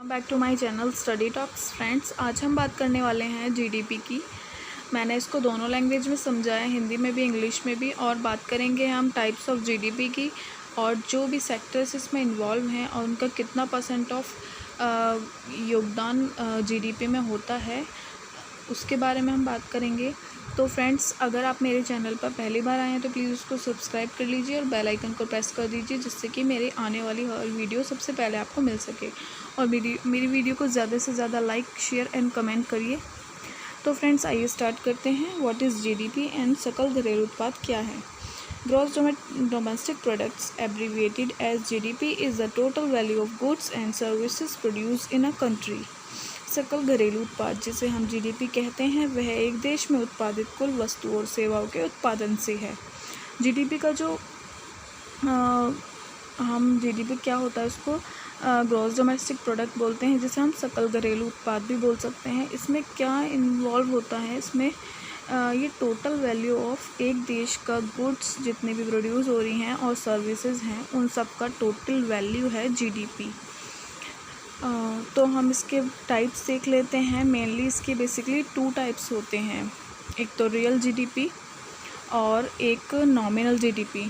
Back to my channel study talks. Friends, आज हम बात करने वाले हैं जीडीपी की। मैंने इसको दोनों लैंग्वेज में समझाया, हिंदी में भी इंग्लिश में भी। और बात करेंगे हम टाइप्स ऑफ जीडीपी की और जो भी सेक्टर्स इसमें इन्वॉल्व हैं और उनका कितना परसेंट ऑफ योगदान जीडीपी में होता है, उसके बारे में हम बात करेंगे। तो फ्रेंड्स, अगर आप मेरे चैनल पर पहली बार आए हैं तो प्लीज़ उसको सब्सक्राइब कर लीजिए और बेल आइकन को प्रेस कर दीजिए, जिससे कि मेरे आने वाली हर वीडियो सबसे पहले आपको मिल सके। और मेरी वीडियो को ज़्यादा से ज़्यादा लाइक, शेयर एंड कमेंट करिए। तो फ्रेंड्स, आइए स्टार्ट करते हैं। व्हाट इज़ जीडीपी एंड सकल घरेलू उत्पाद क्या है? Gross domestic products, abbreviated as GDP, is the total value of goods and services produce in a country. सकल घरेलू उत्पाद, जिसे हम जीडीपी कहते हैं, वह एक देश में उत्पादित कुल वस्तुओं और सेवाओं के उत्पादन से है। जीडीपी का जो हम जीडीपी क्या होता है, उसको ग्रॉस डोमेस्टिक प्रोडक्ट बोलते हैं, जिसे हम सकल घरेलू उत्पाद भी बोल सकते हैं। इसमें क्या इन्वॉल्व होता है? इसमें ये टोटल वैल्यू ऑफ एक देश का गुड्स जितने भी प्रोड्यूस हो रही हैं और सर्विसेज हैं, उन सब का टोटल वैल्यू है जीडीपी। तो हम इसके टाइप्स देख लेते हैं। मेनली इसके बेसिकली 2 टाइप्स होते हैं, एक तो रियल जीडीपी और एक नॉमिनल जीडीपी।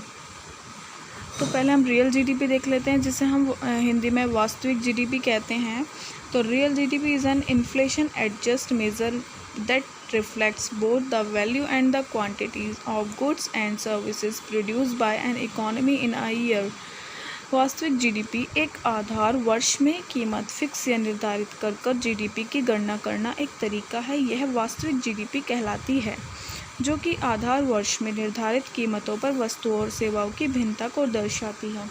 तो पहले हम रियल जीडीपी देख लेते हैं, जिसे हम हिंदी में वास्तविक जीडीपी कहते हैं। तो real GDP is an inflation adjust measure that reflects both the value and the quantities of goods and services produced by an economy in a year. वास्तविक जीडीपी एक आधार वर्ष में कीमत फिक्स या निर्धारित कर जीडीपी की गणना करना एक तरीका है। यह वास्तविक जीडीपी कहलाती है, जो कि आधार वर्ष में निर्धारित कीमतों पर वस्तुओं और सेवाओं की भिन्नता को दर्शाती है।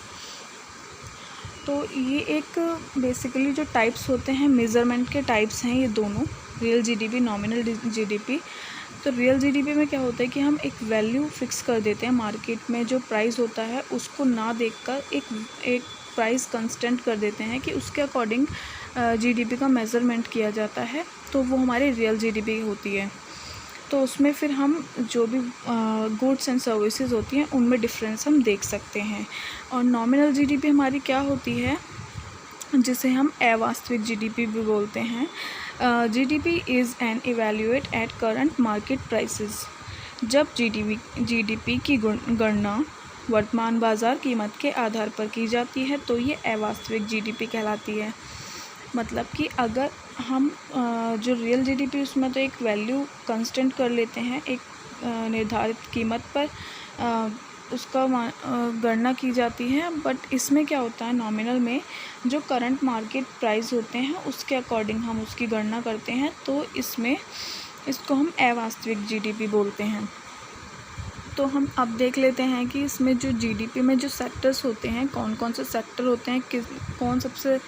तो ये एक बेसिकली जो टाइप्स होते हैं, मेज़रमेंट के टाइप्स हैं ये दोनों, रियल जीडीपी, नॉमिनल जीडीपी। तो रियल जीडीपी में क्या होता है कि हम एक वैल्यू फिक्स कर देते हैं, मार्केट में जो प्राइस होता है उसको ना देखकर एक प्राइस कंस्टेंट कर देते हैं कि उसके अकॉर्डिंग जीडीपी का मेज़रमेंट किया जाता है। तो वो हमारी रियल जीडीपी होती है। तो उसमें फिर हम जो भी गुड्स एंड सर्विसेज होती हैं उनमें डिफरेंस हम देख सकते हैं। और नॉमिनल जीडीपी हमारी क्या होती है, जिसे हम अवास्तविक जीडीपी भी बोलते हैं। GDP is N evaluate at current market prices. जब जीडीपी की गणना वर्तमान बाज़ार कीमत के आधार पर की जाती है तो ये अवास्तविक जीडीपी कहलाती है। मतलब कि अगर हम जो रियल जीडीपी, उसमें तो एक वैल्यू कांस्टेंट कर लेते हैं, एक निर्धारित कीमत पर उसका गणना की जाती है। बट इसमें क्या होता है, नॉमिनल में जो करंट मार्केट प्राइस होते हैं उसके अकॉर्डिंग हम उसकी गणना करते हैं। तो इसको हम अवास्तविक जीडीपी बोलते हैं। तो हम अब देख लेते हैं कि इसमें जो जीडीपी में जो सेक्टर्स होते हैं, कौन कौन से सेक्टर होते हैं, कौन सबसे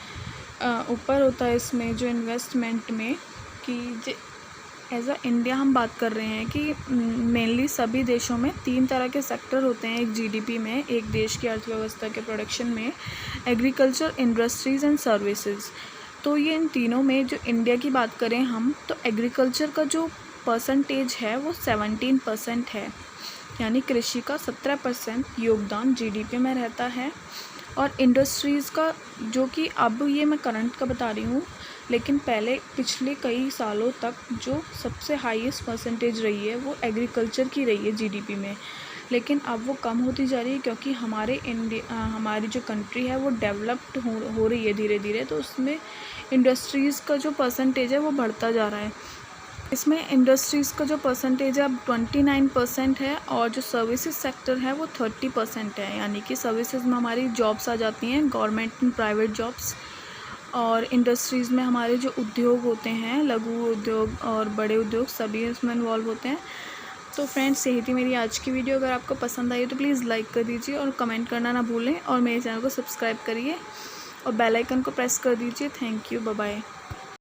ऊपर होता है इसमें जो इन्वेस्टमेंट में, कि एज अ इंडिया हम बात कर रहे हैं कि मेनली सभी देशों में 3 तरह के सेक्टर होते हैं एक जीडीपी में, एक देश की अर्थव्यवस्था के प्रोडक्शन में, एग्रीकल्चर, इंडस्ट्रीज़ एंड सर्विसेज। तो ये इन तीनों में जो इंडिया की बात करें हम, तो एग्रीकल्चर का जो परसेंटेज है वो 17% है, यानी कृषि का 17% योगदान जीडीपी में रहता है। और इंडस्ट्रीज़ का, जो कि अब ये मैं करंट का बता रही हूँ, लेकिन पहले पिछले कई सालों तक जो सबसे हाईएस्ट परसेंटेज रही है वो एग्रीकल्चर की रही है जीडीपी में। लेकिन अब वो कम होती जा रही है, क्योंकि हमारी जो कंट्री है वो डेवलप्ड हो रही है धीरे धीरे। तो उसमें इंडस्ट्रीज़ का जो परसेंटेज है वो बढ़ता जा रहा है। इसमें इंडस्ट्रीज़ का जो परसेंटेज है अब 29% है, और जो सर्विसेज सेक्टर है वो 30% है। यानी कि सर्विसेज में हमारी जॉब्स आ जाती हैं, गवर्नमेंट एंड प्राइवेट जॉब्स। और इंडस्ट्रीज़ में हमारे जो उद्योग होते हैं, लघु उद्योग और बड़े उद्योग, सभी इसमें इन्वॉल्व होते हैं। तो फ्रेंड्स, यही थी मेरी आज की वीडियो। अगर आपको पसंद आई तो प्लीज़ लाइक कर दीजिए और कमेंट करना ना भूलें, और मेरे चैनल को सब्सक्राइब करिए और बेल आइकन को प्रेस कर दीजिए। Thank you, bye bye.